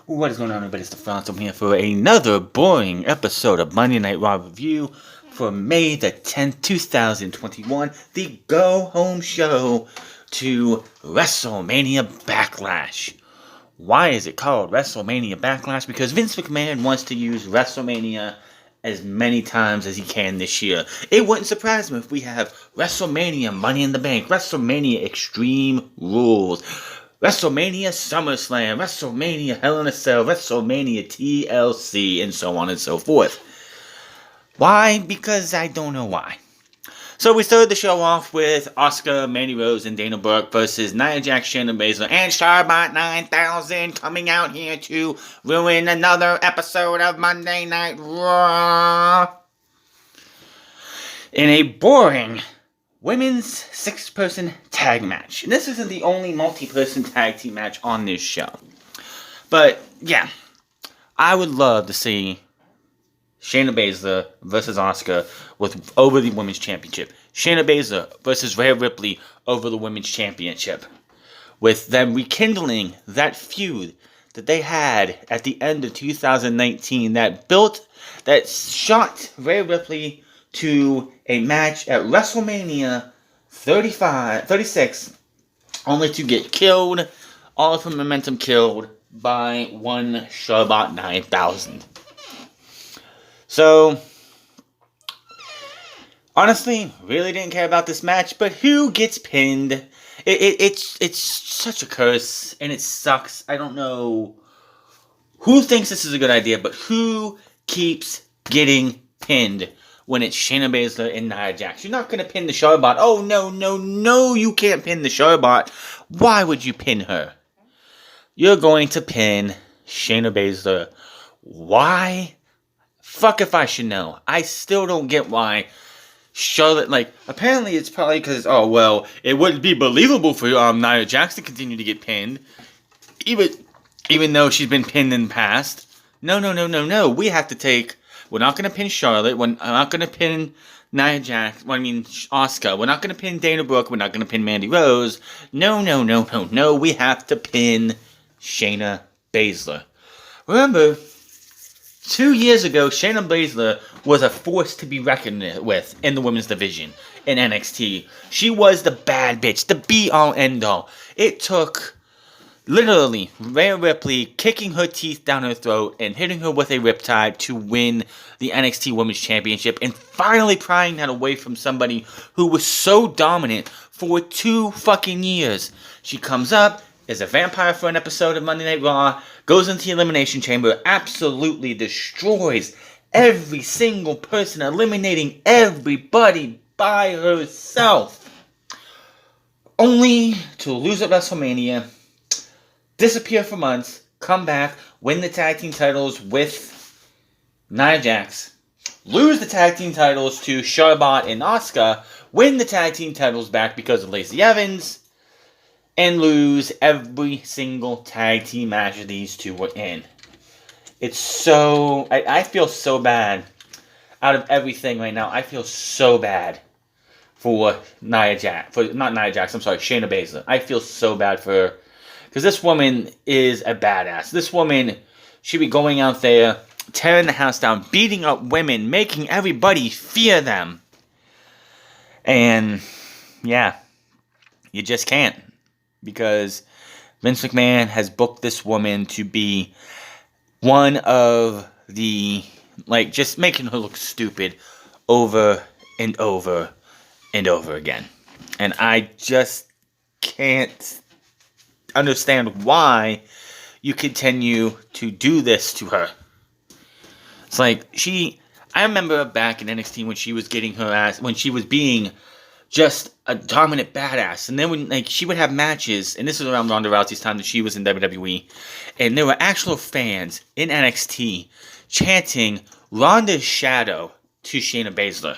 What is going on, everybody? It's the Phantom here for another boring episode of Monday Night Raw Review for May the 10th, 2021, the go-home show to WrestleMania BackLash. Why is it called WrestleMania BackLash? Because Vince McMahon wants to use WrestleMania as many times as he can this year. It wouldn't surprise me if we have WrestleMania Money in the Bank, WrestleMania Extreme Rules, WrestleMania SummerSlam, WrestleMania Hell in a Cell, WrestleMania TLC, and so on and so forth. Why? Because I don't know why. So we started the show off with Asuka, Mandy Rose, and Dana Brooke versus Nia Jax, Shayna Baszler, and Charbot 9000 coming out here to ruin another episode of Monday Night Raw. In a boring women's 6-person tag match. And this isn't the only multi-person tag team match on this show. But, yeah. I would love to see Shayna Baszler versus Asuka over the Women's Championship. Shayna Baszler versus Rhea Ripley over the Women's Championship. With them rekindling that feud that they had at the end of 2019 that shot Rhea Ripley to a match at WrestleMania 36, only to get killed, all of her momentum killed by one Charbot 9000. So, honestly, really didn't care about this match, but who gets pinned? It's such a curse, and it sucks. I don't know who thinks this is a good idea, but who keeps getting pinned when it's Shayna Baszler and Nia Jax? You're not going to pin the Charbot. Oh, no, you can't pin the Charbot. Why would you pin her? You're going to pin Shayna Baszler. Why? Fuck if I should know. I still don't get why Charlotte, apparently it's probably because, it wouldn't be believable for Nia Jax to continue to get pinned, even though she's been pinned in the past. No. We have to take... We're not going to pin Charlotte. We're not going to pin Nia Jax. Asuka. We're not going to pin Dana Brooke. We're not going to pin Mandy Rose. No. We have to pin Shayna Baszler. Remember, 2 years ago, Shayna Baszler was a force to be reckoned with in the women's division in NXT. She was the bad bitch, the be-all, end-all. It took... literally, Rhea Ripley kicking her teeth down her throat and hitting her with a riptide to win the NXT Women's Championship and finally prying that away from somebody who was so dominant for 2 fucking years. She comes up, is a vampire for an episode of Monday Night Raw, goes into the Elimination Chamber, absolutely destroys every single person, eliminating everybody by herself. Only to lose at WrestleMania, disappear for months, come back, win the tag team titles with Nia Jax, lose the tag team titles to Charbot and Asuka, win the tag team titles back because of Lacey Evans, and lose every single tag team match these two were in. It's so... I feel so bad. Out of everything right now, I feel so bad for Shayna Baszler. I feel so bad for her. Because this woman is a badass. This woman should be going out there, tearing the house down, beating up women, making everybody fear them. And, yeah, you just can't. Because Vince McMahon has booked this woman to be one of the, just making her look stupid over and over and over again. And I just can't understand why you continue to do this to her. It's I remember back in NXT when she was getting her ass, when she was being just a dominant badass, and then when she would have matches, and this was around Ronda Rousey's time that she was in WWE, and there were actual fans in NXT chanting Ronda's shadow to Shayna Baszler.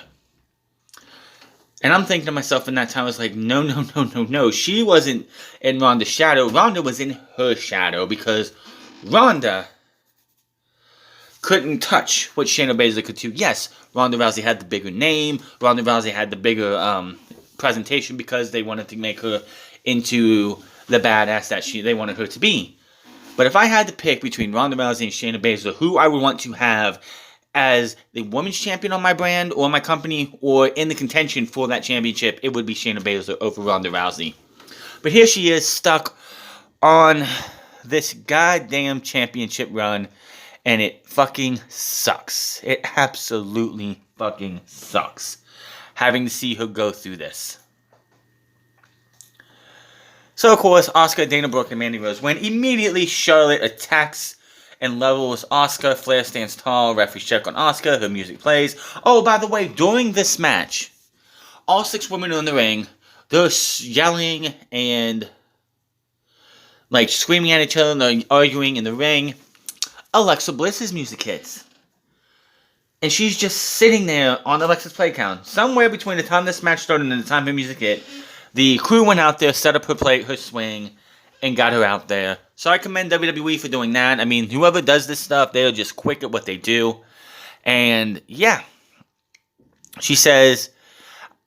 And I'm thinking to myself in that time, I was like, no. She wasn't in Ronda's shadow. Ronda was in her shadow because Ronda couldn't touch what Shayna Baszler could do. Yes, Ronda Rousey had the bigger name. Ronda Rousey had the bigger presentation because they wanted to make her into the badass that they wanted her to be. But if I had to pick between Ronda Rousey and Shayna Baszler, who I would want to have as the women's champion on my brand or my company or in the contention for that championship, it would be Shayna Baszler over Ronda Rousey. But here she is, stuck on this goddamn championship run, and it fucking sucks. It absolutely fucking sucks having to see her go through this. So, of course, Asuka, Dana Brooke, and Mandy Rose win. Immediately, Charlotte attacks and levels Asuka. Flair stands tall. Referees check on Asuka. Her music plays. Oh, by the way, during this match, all 6 women are in the ring. They're yelling and, like, screaming at each other. They're arguing in the ring. Alexa Bliss's music hits. And she's just sitting there on Alexa's play count. Somewhere between the time this match started and the time her music hit, the crew went out there, set up her play, her swing, and got her out there. So I commend WWE for doing that. I mean, whoever does this stuff, they're just quick at what they do. And, yeah. She says,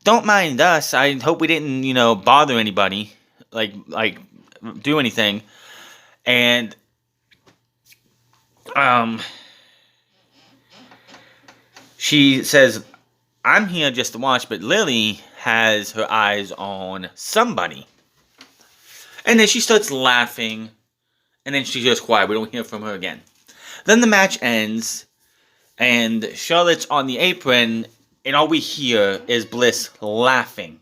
don't mind us. I hope we didn't, bother anybody. Like, do anything. And, she says, I'm here just to watch, but Lily has her eyes on somebody. And then she starts laughing, and then she goes quiet. We don't hear from her again. Then the match ends, and Charlotte's on the apron, and all we hear is Bliss laughing.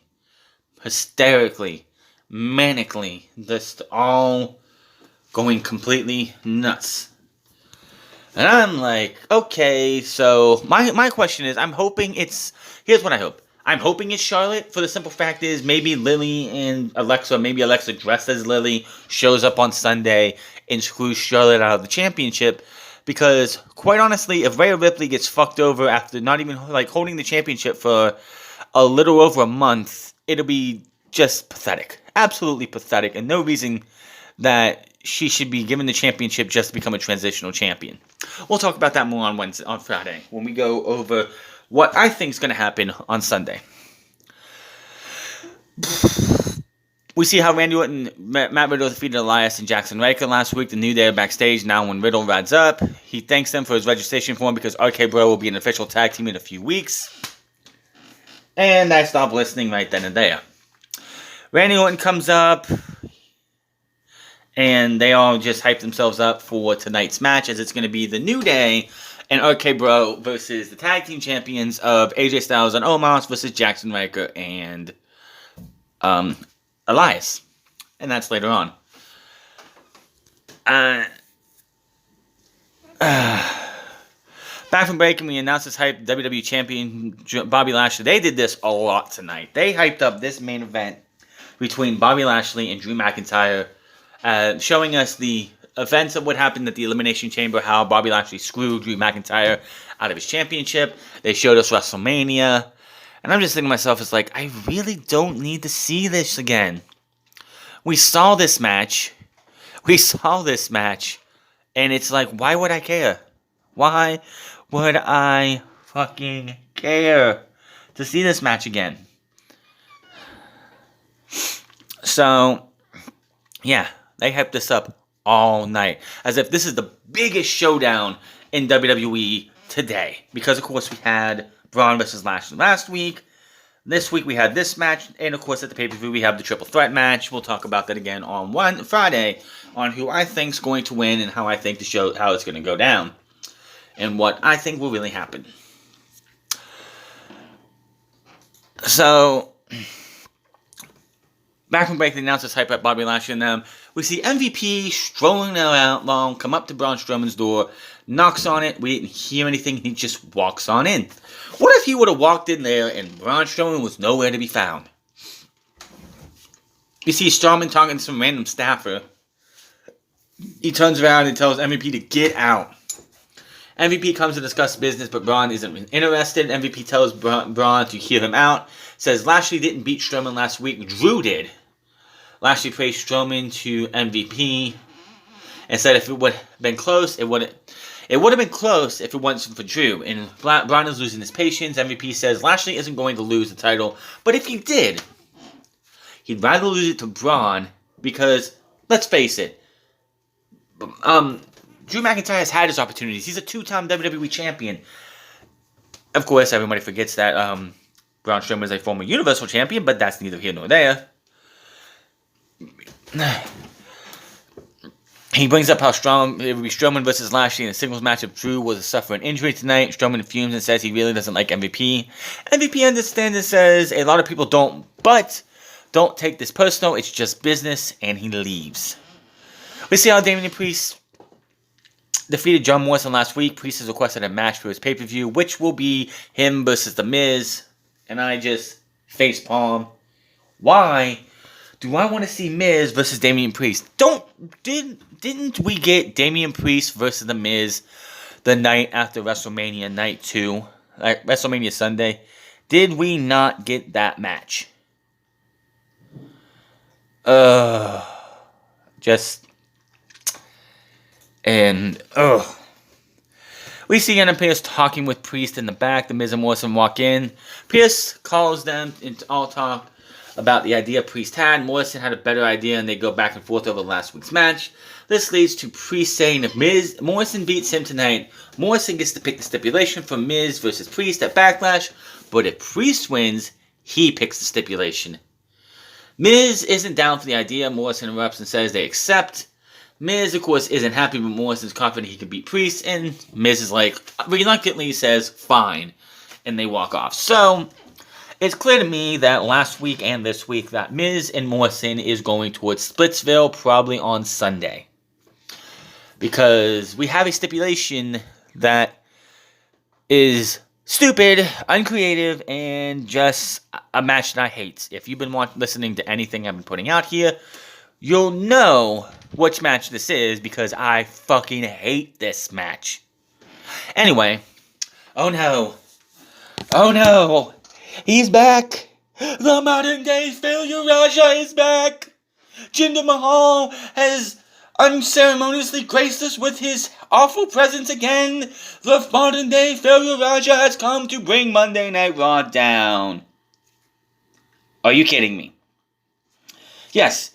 Hysterically, manically, just all going completely nuts. And I'm like, okay, so my question is, here's what I hope. I'm hoping it's Charlotte, for the simple fact is, maybe Lily and Alexa, maybe Alexa dressed as Lily, shows up on Sunday and screws Charlotte out of the championship. Because, quite honestly, if Rhea Ripley gets fucked over after not even, holding the championship for a little over a month, it'll be just pathetic. Absolutely pathetic, and no reason that she should be given the championship just to become a transitional champion. We'll talk about that more on Friday, when we go over what I think is going to happen on Sunday. We see how Randy Orton and Matt Riddle defeated Elias and Jackson Ryker last week. The New Day are backstage now when Riddle rides up. He thanks them for his registration form because RK Bro will be an official tag team in a few weeks. And I stopped listening right then and there. Randy Orton comes up, and they all just hype themselves up for tonight's match, as it's going to be the New Day and RK Bro versus the tag team champions of AJ Styles and Omos versus Jackson Ryker and Elias. And that's later on. Back from break, and we announced this hype WWE champion Bobby Lashley. They did this a lot tonight. They hyped up this main event between Bobby Lashley and Drew McIntyre, showing us the events of what happened at the Elimination Chamber, how Bobby Lashley screwed Drew McIntyre out of his championship. They showed us WrestleMania. And I'm just thinking to myself, it's like, I really don't need to see this again. We saw this match. And it's like, why would I care? Why would I fucking care to see this match again? So, yeah, they hyped this up all night, as if this is the biggest showdown in WWE today. Because, of course, we had Braun versus Lashley last week. This week we had this match, and of course at the pay-per-view we have the triple threat match. We'll talk about that again on Friday, on who I think's going to win and how I think how it's going to go down, and what I think will really happen. So, back from break, the announcers hype up Bobby Lashley and them. We see MVP strolling out long, come up to Braun Strowman's door, knocks on it. We didn't hear anything. He just walks on in. What if he would have walked in there and Braun Strowman was nowhere to be found? You see Strowman talking to some random staffer. He turns around and tells MVP to get out. MVP comes to discuss business, but Braun isn't interested. MVP tells Braun to hear him out. Says Lashley didn't beat Strowman last week. Drew did. Lashley praised Strowman to MVP and said if it would have been close, it would have been close if it wasn't for Drew. And Braun is losing his patience. MVP says Lashley isn't going to lose the title, but if he did, he'd rather lose it to Braun because, let's face it, Drew McIntyre has had his opportunities. He's a 2-time WWE champion. Of course, everybody forgets that Braun Strowman is a former Universal Champion, but that's neither here nor there. He brings up how strong it would be Strowman versus Lashley in a singles match if Drew was to suffer an injury tonight. Strowman fumes and says he really doesn't like MVP. MVP understands and says a lot of people don't, but don't take this personal. It's just business, and he leaves. We see how Damian Priest defeated John Morrison last week. Priest has requested a match for his pay-per-view, which will be him versus The Miz. And I just facepalm. Why do I want to see Miz versus Damian Priest? Didn't we get Damian Priest versus The Miz the night after WrestleMania Night 2? Like WrestleMania Sunday? Did we not get that match? We see Anna Pierce talking with Priest in the back. The Miz and Morrison walk in. Pierce calls them into all talk about the idea Priest had. Morrison had a better idea, and they go back and forth over last week's match. This leads to Priest saying if Morrison beats him tonight, Morrison gets to pick the stipulation for Miz versus Priest at Backlash. But if Priest wins, he picks the stipulation. Miz isn't down for the idea. Morrison interrupts and says they accept. Miz, of course, isn't happy, but Morrison's confident he can beat Priest, and Miz is like, reluctantly says, fine, and they walk off. So, it's clear to me that last week and this week that Miz and Morrison is going towards Splitsville probably on Sunday. Because we have a stipulation that is stupid, uncreative, and just a match that I hate. If you've been listening to anything I've been putting out here, you'll know which match this is because I fucking hate this match. Anyway, oh no, he's back. The Modern Day Faliuraja is back. Jinder Mahal has unceremoniously graced us with his awful presence again. The Modern Day Faliuraja has come to bring Monday Night Raw down. Are you kidding me? Yes.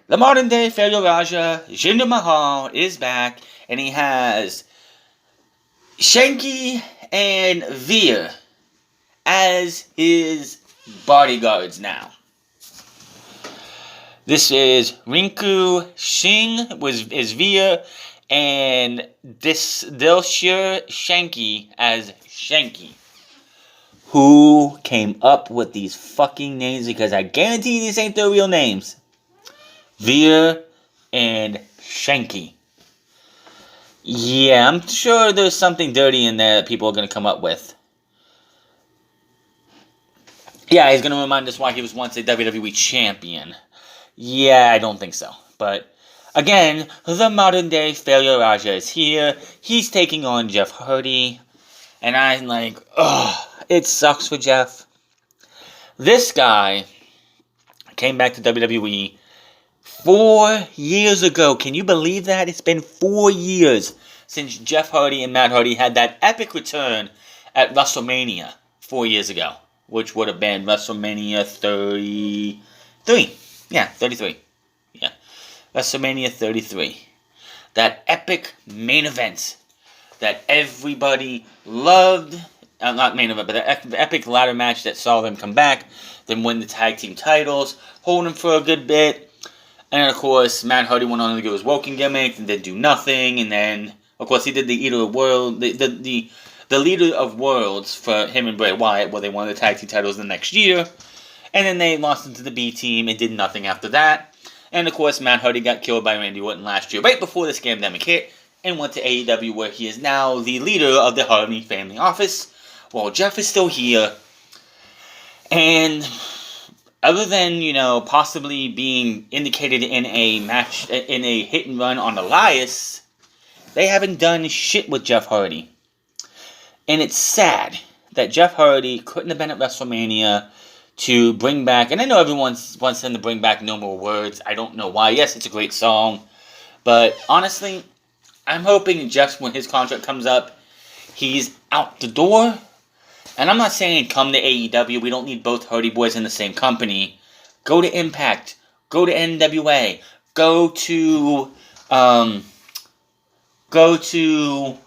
The Modern Day Faliuraja, Jinder Mahal, is back, and he has Shanky and Veer as his bodyguards now. This is Rinku Singh is Veer, and Dilshir Shanky as Shanky. Who came up with these fucking names? Because I guarantee these ain't their real names. Veer and Shanky. Yeah, I'm sure there's something dirty in there that people are going to come up with. Yeah, he's going to remind us why he was once a WWE champion. Yeah, I don't think so. But, again, the Modern Day Faliuraja is here. He's taking on Jeff Hardy. And I'm like, ugh, it sucks for Jeff. This guy came back to WWE 4 years ago. Can you believe that? It's been 4 years since Jeff Hardy and Matt Hardy had that epic return at WrestleMania 4 years ago, which would have been WrestleMania 33. Yeah, 33. Yeah, WrestleMania 33. That epic main event that everybody loved. Not main event, but the epic ladder match that saw them come back, then win the tag team titles, hold them for a good bit. And, of course, Matt Hardy went on to do his Woken gimmick and then do nothing. And then, of course, he did the Eater of World, the Leader of Worlds for him and Bray Wyatt, where they won the tag team titles the next year. And then they lost into the B team and did nothing after that. And, of course, Matt Hardy got killed by Randy Orton last year, right before the scamdemic hit, and went to AEW, where he is now the leader of the Hardy family office. Well, Jeff is still here. And other than, possibly being indicated in a match, in a hit and run on Elias, they haven't done shit with Jeff Hardy. And it's sad that Jeff Hardy couldn't have been at WrestleMania to bring back, and I know everyone wants him to bring back No More Words. I don't know why. Yes, it's a great song. But honestly, I'm hoping Jeff, when his contract comes up, he's out the door. And I'm not saying come to AEW. We don't need both Hardy Boys in the same company. Go to Impact. Go to NWA. Go to Go to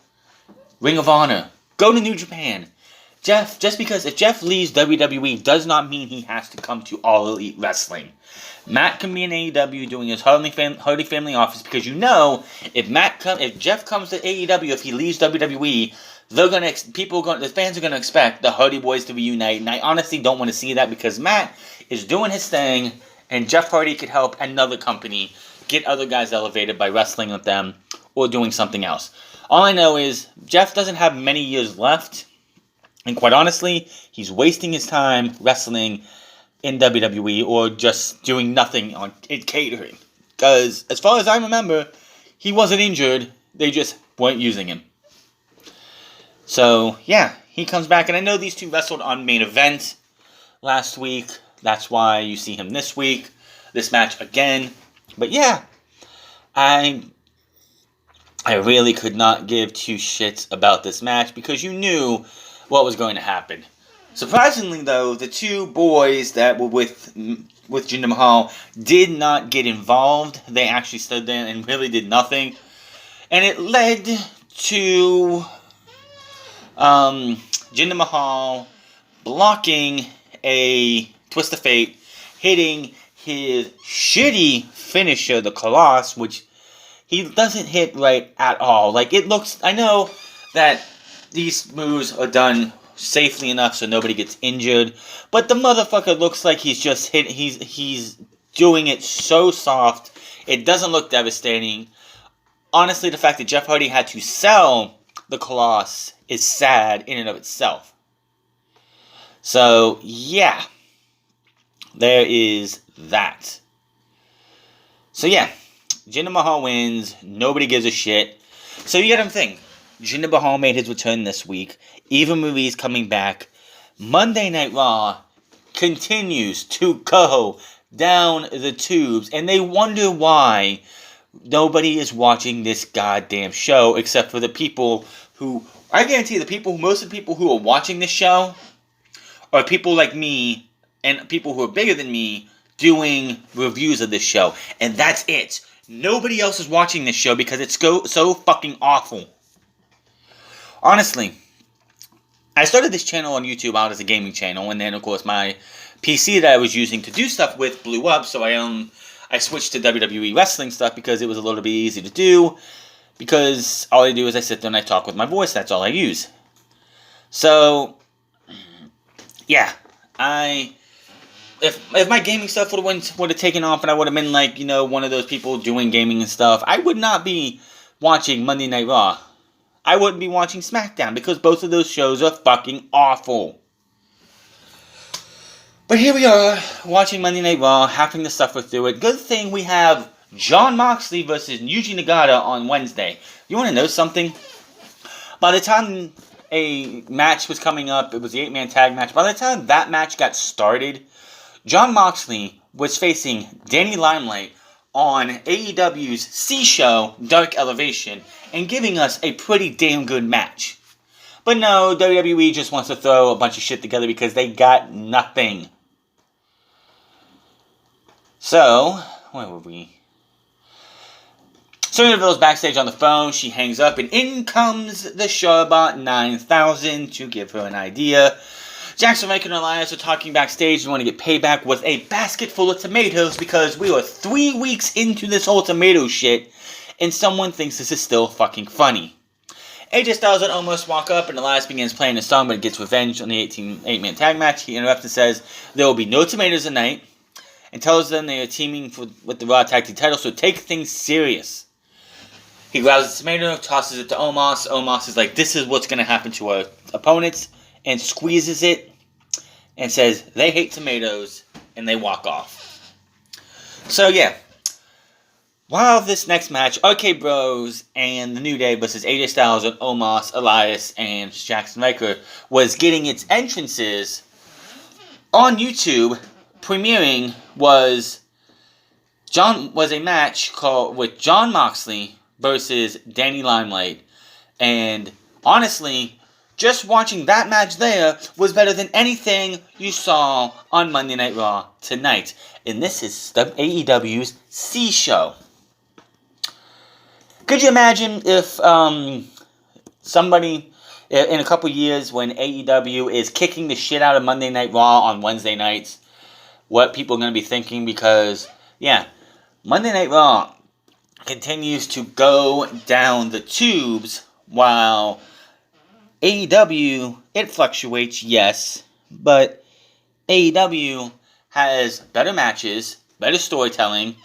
Ring of Honor. Go to New Japan. Jeff, just because if Jeff leaves WWE does not mean he has to come to All Elite Wrestling. Matt can be in AEW doing his Hardy Family Office because you know if Jeff comes to AEW, if he leaves WWE, the fans are gonna expect the Hardy Boys to reunite, and I honestly don't want to see that because Matt is doing his thing, and Jeff Hardy could help another company get other guys elevated by wrestling with them or doing something else. All I know is Jeff doesn't have many years left, and quite honestly, he's wasting his time wrestling in WWE or just doing nothing in catering. Because as far as I remember, he wasn't injured, they just weren't using him. So, yeah, he comes back, and I know these two wrestled on Main Event last week. That's why you see him this week, this match again. But yeah, I really could not give two shits about this match because you knew what was going to happen. Surprisingly, though, the two boys that were with Jinder Mahal did not get involved. They actually stood there and really did nothing. And it led to Jinder Mahal blocking a Twist of Fate, hitting his shitty finisher, the Colossus, which he doesn't hit right at all. Like, it looks, I know that these moves are done safely enough so nobody gets injured, but the motherfucker looks like he's just he's doing it so soft, it doesn't look devastating. Honestly, the fact that Jeff Hardy had to sell the Colossus is sad in and of itself. So, yeah. There is that. So, yeah. Jinder Mahal wins. Nobody gives a shit. So, you get him thing. Jinder Mahal made his return this week. Eva Marie's coming back. Monday Night Raw continues to go down the tubes. And they wonder why nobody is watching this goddamn show except for the people who... I guarantee most of the people who are watching this show are people like me and people who are bigger than me doing reviews of this show. And that's it. Nobody else is watching this show because it's so fucking awful. Honestly, I started this channel on YouTube out as a gaming channel, and then, of course, my PC that I was using to do stuff with blew up, so I switched to WWE wrestling stuff because it was a little bit easy to do, because all I do is I sit there and I talk with my voice. That's all I use. So, yeah, if my gaming stuff would have taken off and I would have been like, one of those people doing gaming and stuff, I would not be watching Monday Night Raw. I wouldn't be watching SmackDown because both of those shows are fucking awful. But here we are, watching Monday Night Raw, having to suffer through it. Good thing we have Jon Moxley versus Yuji Nagata on Wednesday. You want to know something? By the time a match was coming up, it was the 8-man tag match. By the time that match got started, Jon Moxley was facing Danny Limelight on AEW's C Show, Dark Elevation, and giving us a pretty damn good match. But no, WWE just wants to throw a bunch of shit together because they got nothing. So, where were we? Sonya Deville's backstage on the phone. She hangs up, and in comes the Showbot 9000 to give her an idea. Jackson Rankin and Elias are talking backstage and want to get payback with a basket full of tomatoes because we are 3 weeks into this whole tomato shit, and someone thinks this is still fucking funny. AJ Styles and Omos walk up, and Elias begins playing a song, but it gets revenge on the 8-man tag match. He interrupts and says there will be no tomatoes tonight, and tells them they are teaming with the Raw Tag Team title, so take things serious. He grabs the tomato, tosses it to Omos. Omos is like, this is what's going to happen to our opponents, and squeezes it, and says they hate tomatoes, and they walk off. So yeah, while this next match, RK Bros and The New Day versus AJ Styles and Omos, Elias, and Jackson Ryker was getting its entrances on YouTube, premiering was a match with Jon Moxley versus Danny Limelight, and honestly, just watching that match there was better than anything you saw on Monday Night Raw tonight. And this is AEW's C Show. Could you imagine if somebody in a couple years when AEW is kicking the shit out of Monday Night Raw on Wednesday nights, what people are going to be thinking? Because, yeah, Monday Night Raw continues to go down the tubes while AEW, it fluctuates, yes, but AEW has better matches, better storytelling,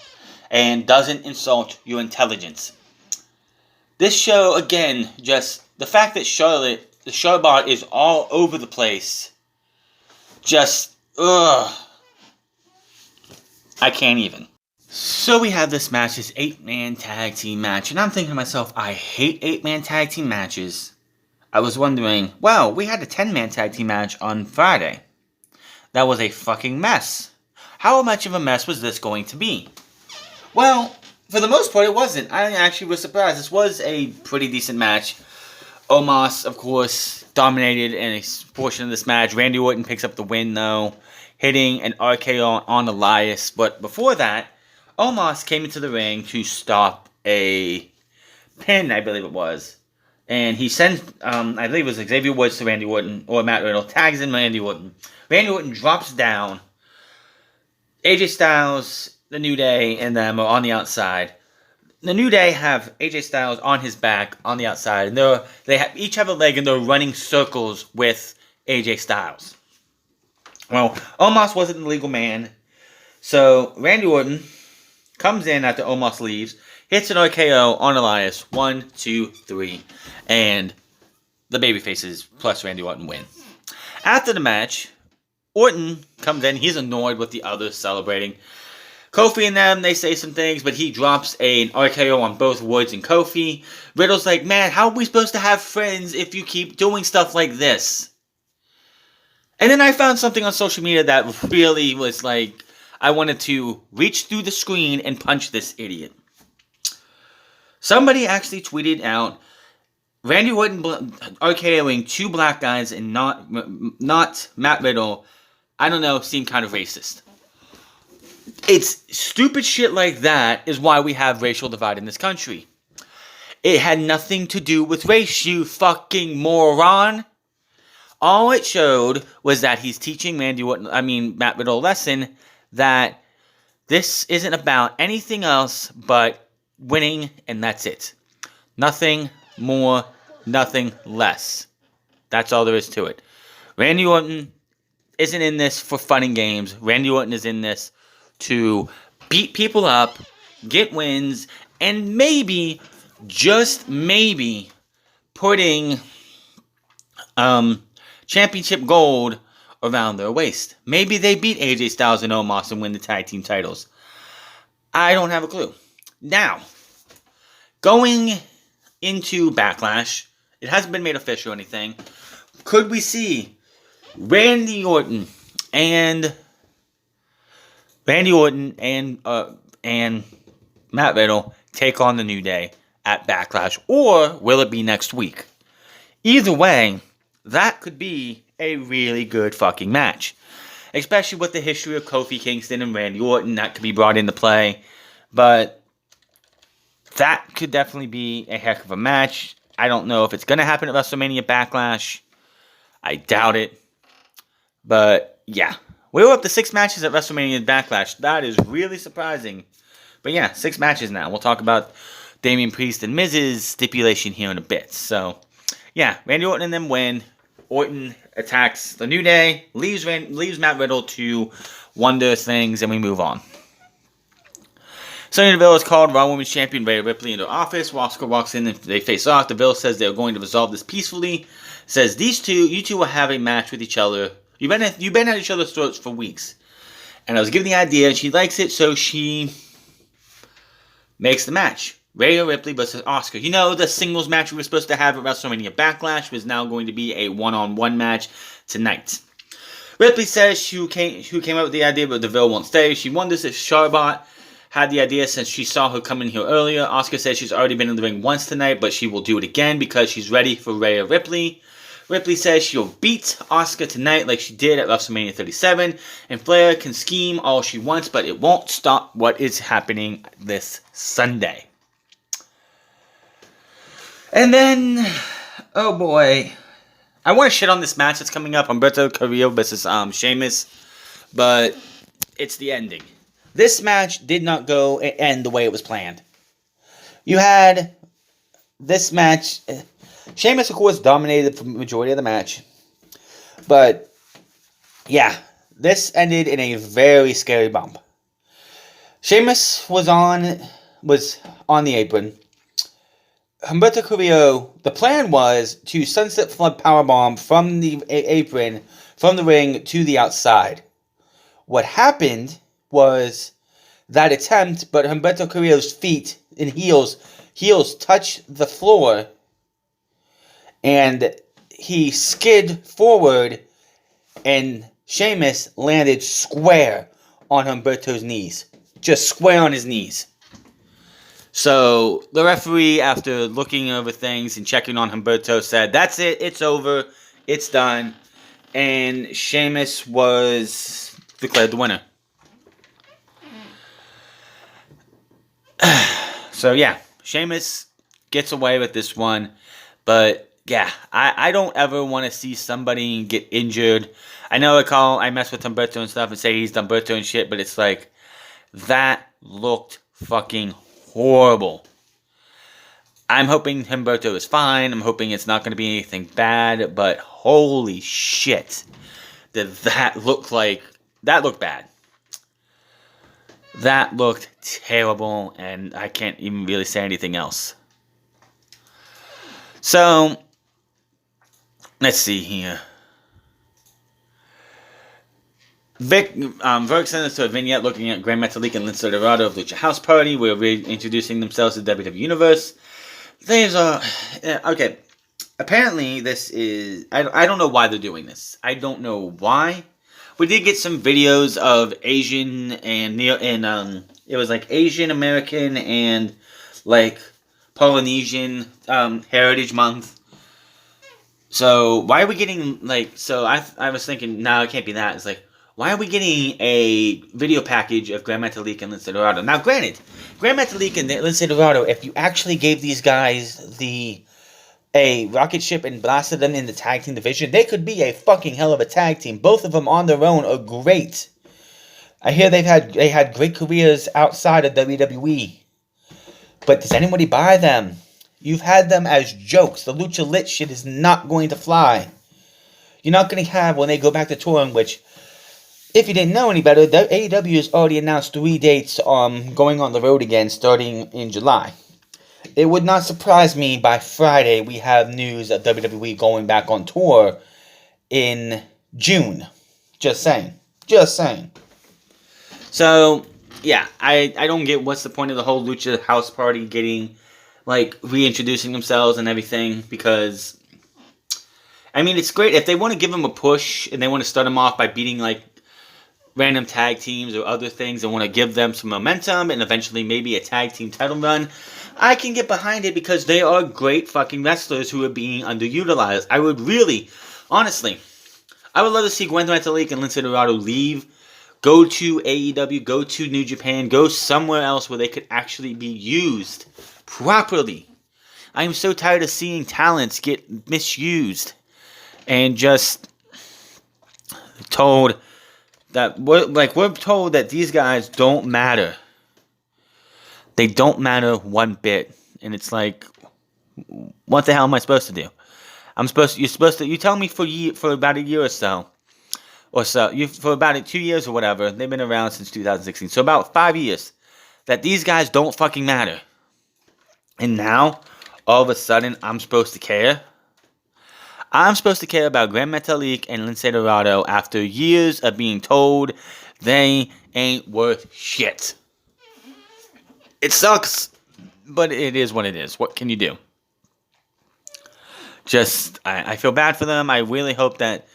and doesn't insult your intelligence. This show, again, just the fact that Charlotte, the Charbot, is all over the place, just, ugh. I can't even. So we have this match, this 8-man tag team match, and I'm thinking to myself, I hate 8-man tag team matches. I was wondering, well, we had a 10-man tag team match on Friday. That was a fucking mess. How much of a mess was this going to be? Well, for the most part, it wasn't. I actually was surprised. This was a pretty decent match. Omos, of course, dominated in a portion of this match. Randy Orton picks up the win, though, hitting an RKO on Elias. But before that, Omos came into the ring to stop a pin, I believe it was. And he sends, I believe it was Xavier Woods to Randy Orton, or Matt Riddle, tags in Randy Orton. Randy Orton drops down. AJ Styles, The New Day, and them are on the outside. The New Day have AJ Styles on his back on the outside. And they each have a leg and they're running circles with AJ Styles. Well, Omos wasn't the legal man. So Randy Orton comes in after Omos leaves, hits an RKO on Elias. 1, 2, 3. And the babyfaces plus Randy Orton win. After the match, Orton comes in. He's annoyed with the others celebrating. Kofi and them, they say some things, but he drops an RKO on both Woods and Kofi. Riddle's like, man, how are we supposed to have friends if you keep doing stuff like this? And then I found something on social media that really was like, I wanted to reach through the screen and punch this idiot. Somebody actually tweeted out, Randy Orton RKOing 2 black guys and not Matt Riddle, I don't know, seemed kind of racist. It's stupid shit like that is why we have racial divide in this country. It had nothing to do with race, you fucking moron. All it showed was that he's teaching Matt Riddle a lesson that this isn't about anything else but winning, and that's it. Nothing more, nothing less. That's all there is to it. Randy Orton isn't in this for fun and games. Randy Orton is in this to beat people up, get wins, and maybe, just maybe, putting championship gold around their waist. Maybe they beat AJ Styles and Omos and win the tag team titles. I don't have a clue. Now, going into Backlash, it hasn't been made official or anything. Could we see Randy Orton and Matt Riddle take on the New Day at Backlash, or will it be next week? Either way, that could be a really good fucking match. Especially with the history of Kofi Kingston and Randy Orton, that could be brought into play. But that could definitely be a heck of a match. I don't know if it's going to happen at WrestleMania Backlash. I doubt it. But yeah, we were up to 6 matches at WrestleMania Backlash. That is really surprising. But yeah, 6 matches now. We'll talk about Damian Priest and Miz's stipulation here in a bit. So yeah, Randy Orton and them win. Orton attacks the New Day, leaves Matt Riddle to wonder things, and we move on. Sonya Deville is called Raw Women's Champion Rhea Ripley into office. Oscar walks in and they face off. Deville says they're going to resolve this peacefully. Says, you two will have a match with each other. You've been at each other's throats for weeks. And I was given the idea, and she likes it, so she makes the match. Rhea Ripley versus Asuka. You know, the singles match we were supposed to have at WrestleMania Backlash was now going to be a one-on-one match tonight. Ripley says who came up with the idea, but Deville won't stay. She wonders if Charbot had the idea since she saw her come in here earlier. Asuka says she's already been in the ring once tonight, but she will do it again because she's ready for Rhea Ripley. Ripley says she'll beat Asuka tonight like she did at WrestleMania 37, and Flair can scheme all she wants, but it won't stop what is happening this Sunday. And then, oh boy, I want to shit on this match that's coming up, Humberto Carrillo versus Sheamus, but it's the ending. This match did not go and end the way it was planned. You had this match. Sheamus, of course, dominated the majority of the match. But, yeah, this ended in a very scary bump. Sheamus was on the apron. Humberto Carrillo, the plan was to sunset flood powerbomb from the apron, from the ring to the outside. What happened was that attempt, but Humberto Carrillo's feet and heels touched the floor, and he skid forward, and Sheamus landed square on Humberto's knees. Just square on his knees. So, the referee, after looking over things and checking on Humberto, said, that's it, it's over, it's done. And Sheamus was declared the winner. So, yeah, Sheamus gets away with this one. But, yeah, I don't ever want to see somebody get injured. I know I mess with Humberto and stuff and say he's Humberto and shit, but it's like, that looked fucking horrible. I'm hoping Humberto is fine. I'm hoping it's not going to be anything bad, but holy shit. That looked bad. That looked terrible, and I can't even really say anything else. So, let's see here. Verk sent us to a vignette looking at Gran Metalik and Lince Dorado of Lucha House Party, where reintroducing themselves to the WWE Universe. These are... okay. Apparently, this is... I don't know why they're doing this. I don't know why. We did get some videos of Asian and it was like Asian American and like Polynesian Heritage Month. So, why are we getting like... So, I was thinking, no, it can't be that. It's like... Why are we getting a video package of Gran Metalik and Lince Dorado? Now, granted, Gran Metalik and Lince Dorado, if you actually gave these guys a rocket ship and blasted them in the tag team division, they could be a fucking hell of a tag team. Both of them on their own are great. I hear they had great careers outside of WWE. But does anybody buy them? You've had them as jokes. The Lucha Lit shit is not going to fly. You're not going to have, when they go back to touring, which... If you didn't know any better, AEW has already announced 3 dates going on the road again starting in July. It would not surprise me by Friday we have news of WWE going back on tour in June. Just saying. Just saying. So, yeah, I don't get what's the point of the whole Lucha House Party getting, like, reintroducing themselves and everything, because, I mean, it's great. If they want to give them a push and they want to start them off by beating, like, random tag teams or other things and want to give them some momentum and eventually maybe a tag team title run, I can get behind it because they are great fucking wrestlers who are being underutilized. I would really, honestly, I would love to see Gran Metalik and Lince Dorado leave, go to AEW, go to New Japan, go somewhere else where they could actually be used properly. I am so tired of seeing talents get misused and just told that we're told that these guys don't matter. They don't matter one bit, and it's like, what the hell am I supposed to do? You tell me for about a year or so, for about 2 years or whatever. They've been around since 2016, so about 5 years, that these guys don't fucking matter. And now, all of a sudden, I'm supposed to care. I'm supposed to care about Gran Metalik and Lince Dorado after years of being told they ain't worth shit. It sucks, but it is what it is. What can you do? I feel bad for them. I really hope that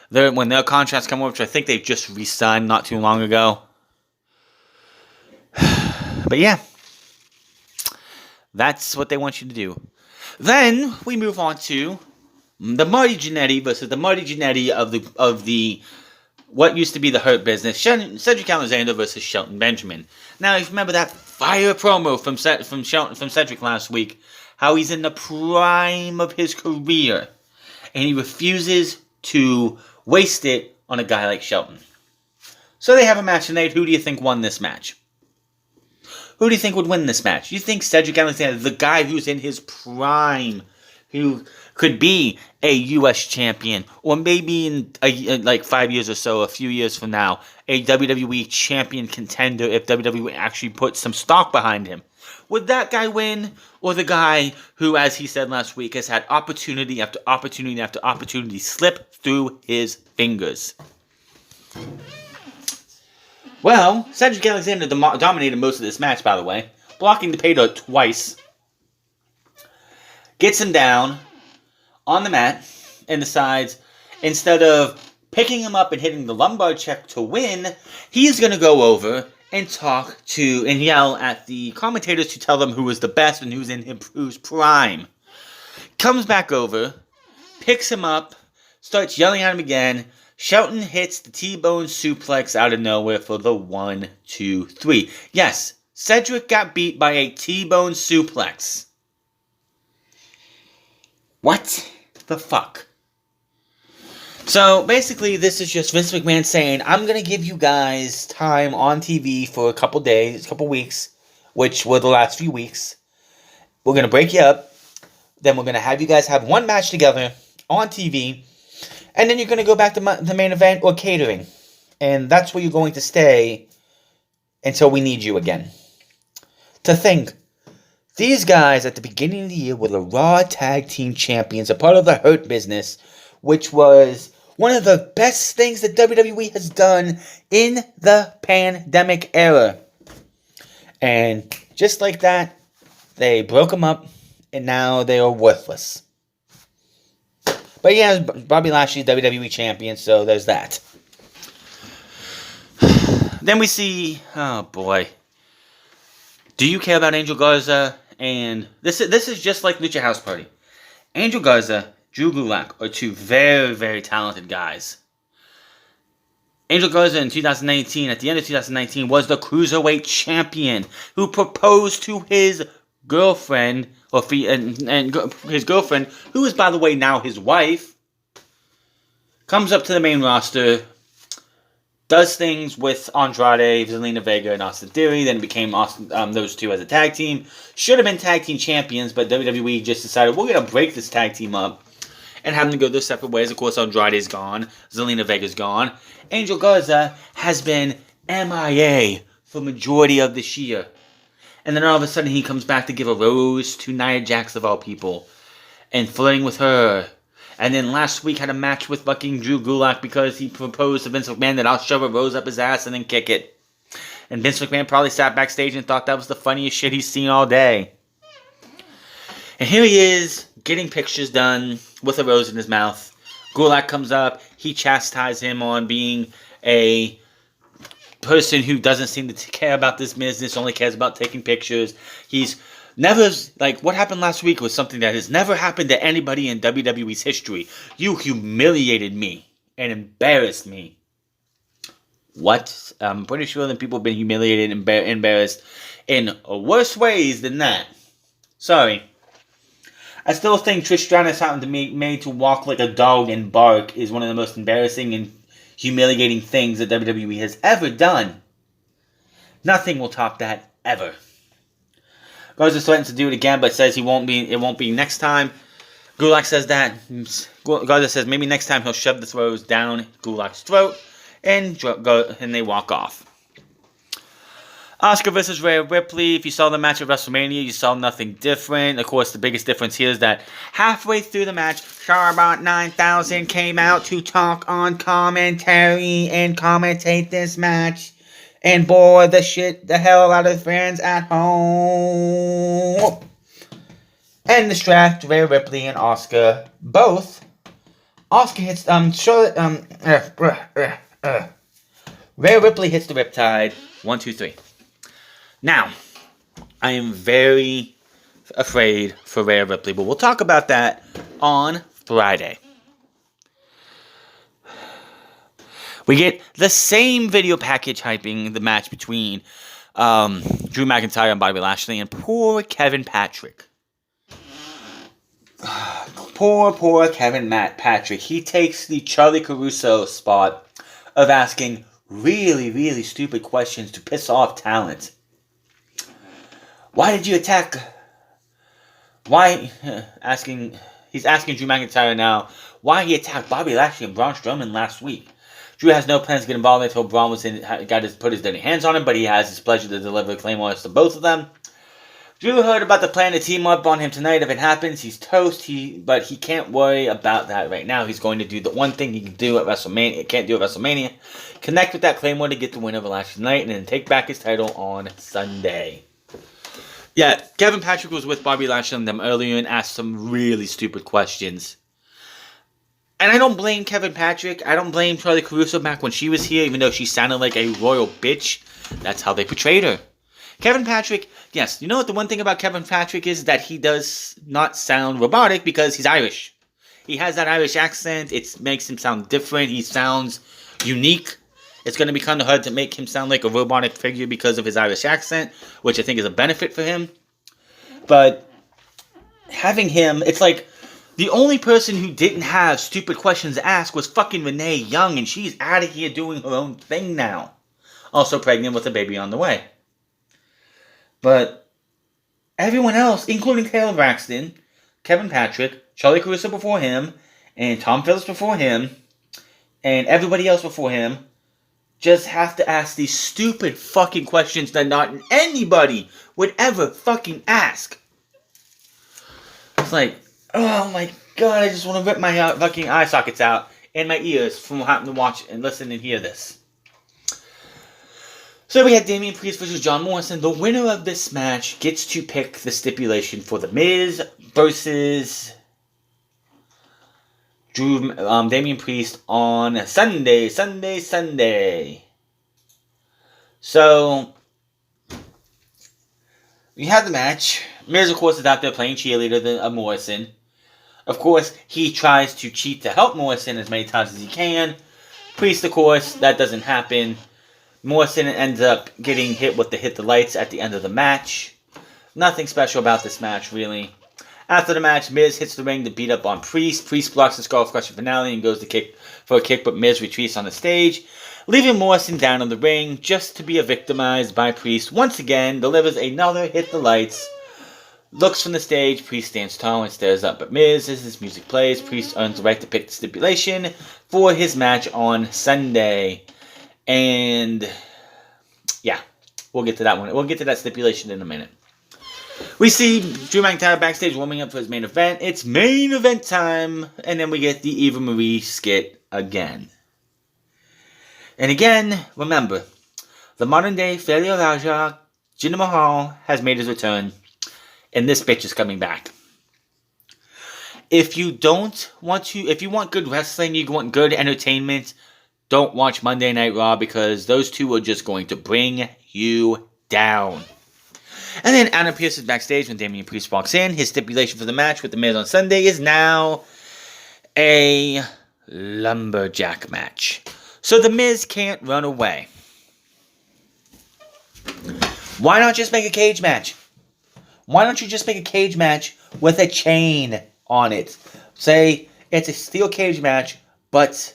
when their contracts come over, which I think they've just re-signed not too long ago. But yeah, that's what they want you to do. Then we move on to the Marty Jannetty versus the Marty Jannetty of the what used to be the Hurt Business, Cedric Alexander versus Shelton Benjamin. Now, if you remember that fire promo from Cedric last week, how he's in the prime of his career, and he refuses to waste it on a guy like Shelton. So they have a match tonight. Who do you think won this match? Who do you think would win this match? You think Cedric Alexander, the guy who's in his prime, who could be a U.S. champion, or maybe in like 5 years or so, a few years from now, a WWE champion contender if WWE actually put some stock behind him? Would that guy win, or the guy who, as he said last week, has had opportunity after opportunity after opportunity slip through his fingers? Well, Cedric Alexander dominated most of this match, by the way, blocking the pay dirt twice. Gets him down on the mat and decides, instead of picking him up and hitting the lumbar check to win, he's going to go over and talk to and yell at the commentators to tell them who is the best and who's in whose prime. Comes back over, picks him up, starts yelling at him again. Shelton hits the T-bone suplex out of nowhere for the 1, 2, 3. Yes, Cedric got beat by a T-bone suplex. What the fuck? So basically, this is just Vince McMahon saying, I'm going to give you guys time on TV for a couple days, a couple weeks, which were the last few weeks. We're going to break you up. Then we're going to have you guys have one match together on TV. And then you're going to go back to the main event or catering. And that's where you're going to stay until we need you again. To think, these guys at the beginning of the year were the Raw Tag Team Champions, a part of the Hurt Business, which was one of the best things that WWE has done in the pandemic era. And just like that, they broke them up, and now they are worthless. But yeah, Bobby Lashley, WWE Champion, so there's that. Then we see, oh boy. Do you care about Angel Garza? And this is just like Lucha House Party. Angel Garza, Drew Gulak are two very, very talented guys. Angel Garza in 2019, at the end of 2019, was the Cruiserweight Champion who proposed to his girlfriend, and his girlfriend, who is, by the way, now his wife, comes up to the main roster, does things with Andrade, Zelina Vega, and Austin Theory, then became those two as a tag team. Should have been tag team champions, but WWE just decided, we're going to break this tag team up and have them go their separate ways. Of course, Andrade's gone, Zelina Vega's gone. Angel Garza has been MIA for majority of this year. And then all of a sudden he comes back to give a rose to Nia Jax of all people. And flirting with her. And then last week had a match with fucking Drew Gulak because he proposed to Vince McMahon that I'll shove a rose up his ass and then kick it. And Vince McMahon probably sat backstage and thought that was the funniest shit he's seen all day. And here he is, getting pictures done with a rose in his mouth. Gulak comes up. He chastises him on being a person who doesn't seem to care about this business, only cares about taking pictures. He's never, like, what happened last week was something that has never happened to anybody in WWE's history. You humiliated me and embarrassed me. What? I'm pretty sure that people have been humiliated and embarrassed in worse ways than that. Sorry. I still think Trish Stratus having to be made to walk like a dog and bark is one of the most embarrassing and humiliating things that WWE has ever done. Nothing will top that, ever. Garza threatens to do it again, but says it won't be next time. Gulak says that. Garza says maybe next time he'll shove the throws down Gulak's throat, and they walk off. Asuka versus Rhea Ripley. If you saw the match at WrestleMania, you saw nothing different. Of course, the biggest difference here is that halfway through the match, Charbot 9000 came out to talk on commentary and commentate this match and bore the hell out of fans at home. And distract Rhea Ripley and Asuka both. Asuka hits Rhea Ripley hits the Riptide. 1, 2, 3. Now, I am very afraid for Rhea Ripley, but we'll talk about that on Friday. We get the same video package hyping the match between Drew McIntyre and Bobby Lashley and poor Kevin Patrick. Poor Kevin Patrick. He takes the Charlie Caruso spot of asking really, really stupid questions to piss off talent. Why did you attack? He's asking Drew McIntyre now why he attacked Bobby Lashley and Braun Strowman last week. Drew has no plans to get involved until Braun put his dirty hands on him, but he has his pleasure to deliver claymores to both of them. Drew heard about the plan to team up on him tonight. If it happens, he's toast. But he can't worry about that right now. He's going to do the one thing he can do at WrestleMania. Can't do at WrestleMania. Connect with that claymore to get the win over Lashley tonight, and then take back his title on Sunday. Yeah, Kevin Patrick was with Bobby Lashley and them earlier and asked some really stupid questions. And I don't blame Kevin Patrick. I don't blame Charlie Caruso back when she was here, even though she sounded like a royal bitch. That's how they portrayed her. Kevin Patrick, yes, you know what the one thing about Kevin Patrick is? That he does not sound robotic because he's Irish. He has that Irish accent. It makes him sound different. He sounds unique. It's going to be kind of hard to make him sound like a robotic figure because of his Irish accent, which I think is a benefit for him. But having him, it's like the only person who didn't have stupid questions to ask was fucking Renee Young, and she's out of here doing her own thing now. Also pregnant with a baby on the way. But everyone else, including Taylor Braxton, Kevin Patrick, Charlie Caruso before him, and Tom Phillips before him, and everybody else before him, just have to ask these stupid fucking questions that not anybody would ever fucking ask. It's like, oh my god, I just want to rip my fucking eye sockets out and my ears from having to watch and listen and hear this. So we had Damian Priest versus John Morrison. The winner of this match gets to pick the stipulation for The Miz versus Damian Priest on Sunday. So we had the match. Miz, of course, is out there playing cheerleader to Morrison. Of course, he tries to cheat to help Morrison as many times as he can. Priest, of course, that doesn't happen. Morrison ends up getting hit with the hit the lights at the end of the match. Nothing special about this match, really. After the match, Miz hits the ring to beat up on Priest. Priest blocks the Skull Crusher finale and goes to kick for a kick, but Miz retreats on the stage, leaving Morrison down in the ring just to be victimized by Priest. Once again, delivers another hit the lights. Looks from the stage, Priest stands tall and stares up at Miz as his music plays. Priest earns the right to pick the stipulation for his match on Sunday. And yeah, we'll get to that one. We'll get to that stipulation in a minute. We see Drew McIntyre backstage warming up for his main event. It's main event time. And then we get the Eva Marie skit again. And again, remember, the Modern Day Faliuraja, Jinder Mahal, has made his return. And this bitch is coming back. If you want good wrestling, you want good entertainment, don't watch Monday Night Raw because those two are just going to bring you down. And then Adam Pearce is backstage when Damian Priest walks in. His stipulation for the match with The Miz on Sunday is now a lumberjack match. So The Miz can't run away. Why not just make a cage match? Why don't you just make a cage match with a chain on it? Say it's a steel cage match, but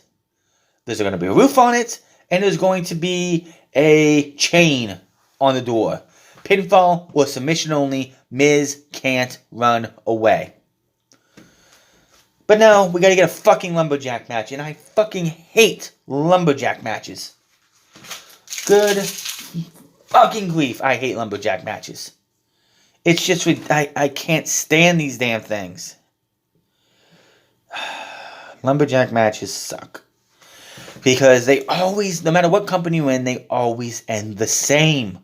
there's going to be a roof on it, and there's going to be a chain on the door. Pinfall or submission only. Miz can't run away. But no, we got to get a fucking lumberjack match, and I fucking hate lumberjack matches. Good fucking grief, I hate lumberjack matches. It's just, I can't stand these damn things. Lumberjack matches suck. Because they always, no matter what company you're in, they always end the same.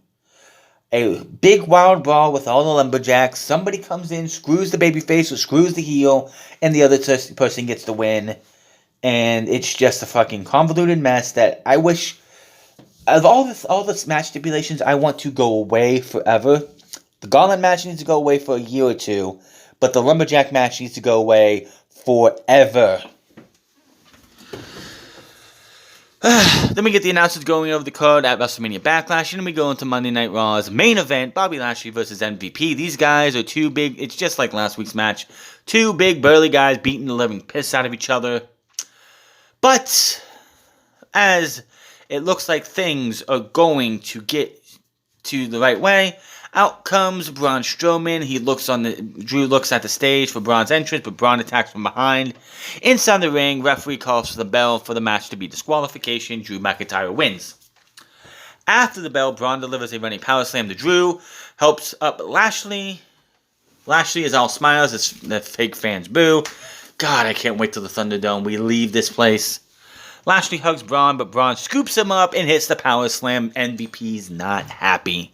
A big wild brawl with all the lumberjacks. Somebody comes in, screws the babyface or screws the heel, and the other person gets the win. And it's just a fucking convoluted mess that I wish, of all this match stipulations, I want to go away forever. The gauntlet match needs to go away for a year or two, but the lumberjack match needs to go away forever. Then we get the announcements going over the card at WrestleMania Backlash, and then we go into Monday Night Raw's main event, Bobby Lashley versus MVP. These guys are two big, it's just like last week's match, two big burly guys beating the living piss out of each other. But as it looks like things are going to get to the right way, out comes Braun Strowman. Drew looks at the stage for Braun's entrance, but Braun attacks from behind. Inside the ring, referee calls for the bell for the match to be disqualification. Drew McIntyre wins. After the bell, Braun delivers a running power slam to Drew, helps up Lashley. Lashley is all smiles as the fake fans boo. God, I can't wait till the Thunderdome. We leave this place. Lashley hugs Braun, but Braun scoops him up and hits the power slam. MVP's not happy.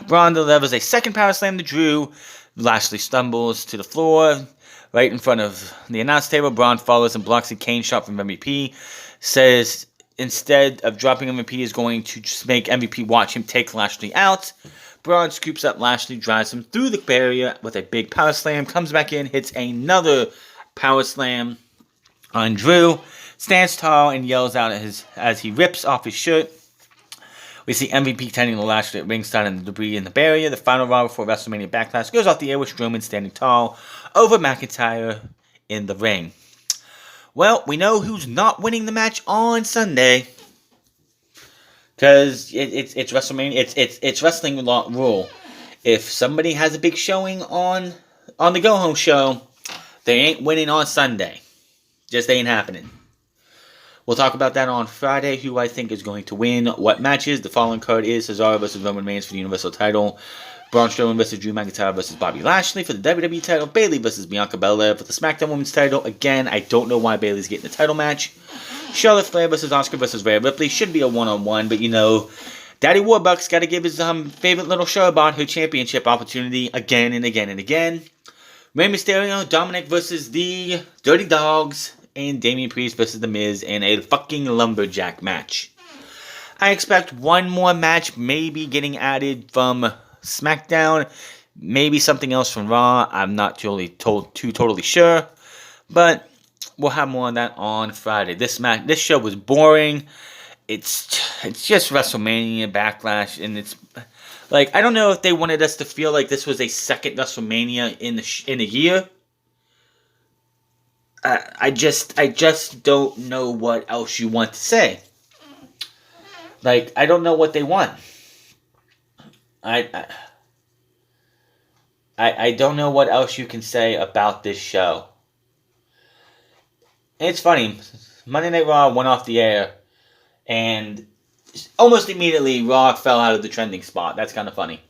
Braun delivers a second power slam to Drew. Lashley stumbles to the floor right in front of the announce table. Braun follows and blocks a cane shot from MVP. Says instead of dropping MVP is going to just make MVP watch him take Lashley out. Braun scoops up Lashley, drives him through the barrier with a big power slam. Comes back in, hits another power slam on Drew. Stands tall and yells out as he rips off his shirt. We see MVP tending to Lashley at ringside and the debris in the barrier. The final Raw before WrestleMania Backlash goes off the air with Strowman standing tall over McIntyre in the ring. Well, we know who's not winning the match on Sunday. Because it's WrestleMania. It's wrestling rule. If somebody has a big showing on the go-home show, they ain't winning on Sunday. Just ain't happening. We'll talk about that on Friday, who I think is going to win what matches. The following card is Cesaro versus Roman Reigns for the Universal title. Braun Strowman versus Drew McIntyre versus Bobby Lashley for the WWE title. Bayley versus Bianca Belair for the SmackDown Women's title. Again, I don't know why Bayley's getting the title match. Charlotte Flair versus Asuka versus Rhea Ripley. Should be a one-on-one, but you know, Daddy Warbucks got to give his favorite little show about her championship opportunity again and again and again. Rey Mysterio, Dominic versus the Dirty Dogs. And Damian Priest versus The Miz in a fucking lumberjack match. I expect one more match maybe getting added from SmackDown. Maybe something else from Raw. I'm not totally sure. But we'll have more on that on Friday. This show was boring. It's just WrestleMania Backlash. And it's like, I don't know if they wanted us to feel like this was a second WrestleMania in a year. I just don't know what else you want to say. Like, I don't know what they want. I don't know what else you can say about this show. And it's funny. Monday Night Raw went off the air, and almost immediately Raw fell out of the trending spot. That's kind of funny.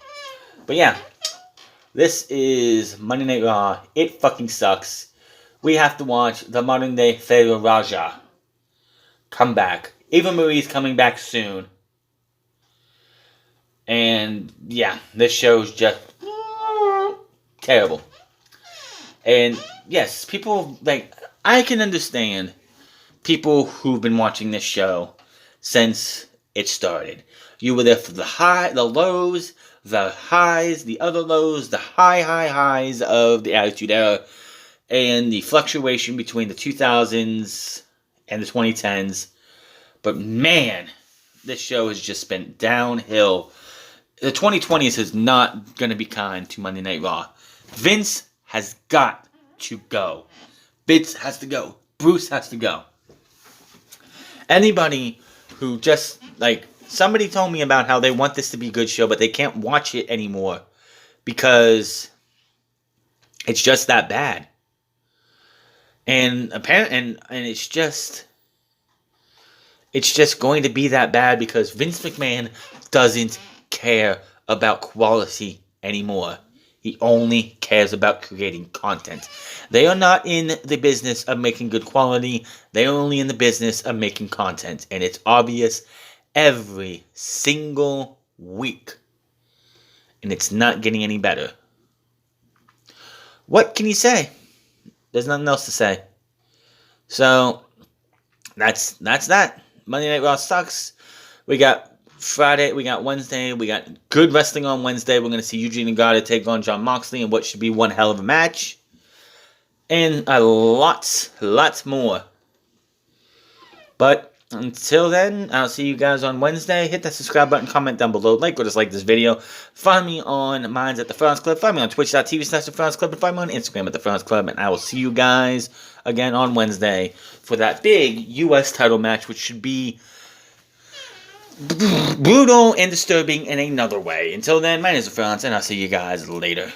But yeah, this is Monday Night Raw. It fucking sucks. We have to watch the Modern Day Faliuraja come back. Eva Marie's coming back soon. And yeah, this show's just terrible. And yes, people, like, I can understand people who've been watching this show since it started. You were there for the lows, the highs, the other lows, the high highs of the Attitude Era. And the fluctuation between the 2000s and the 2010s. But man, this show has just been downhill. The 2020s is not going to be kind to Monday Night Raw. Vince has got to go. Vince has to go. Bruce has to go. Anybody who just, like, somebody told me about how they want this to be a good show, but they can't watch it anymore because it's just that bad. And it's just going to be that bad because Vince McMahon doesn't care about quality anymore. He only cares about creating content. They are not in the business of making good quality. They are only in the business of making content. And it's obvious every single week. And it's not getting any better. What can you say? There's nothing else to say. So, that's that. Monday Night Raw sucks. We got Friday, we got Wednesday, we got good wrestling on Wednesday. We're going to see Eugene Nagata take on Jon Moxley in what should be one hell of a match. And lots more. But Until then, I'll see you guys on Wednesday. Hit that subscribe button, comment down below, like or dislike this video. Find me on Minds at the France Club. Find me on twitch.tv/the France Club. And find me on Instagram at the France Club. And I will see you guys again on Wednesday for that big U.S. title match, which should be brutal and disturbing in another way. Until then, my name is France, and I'll see you guys later.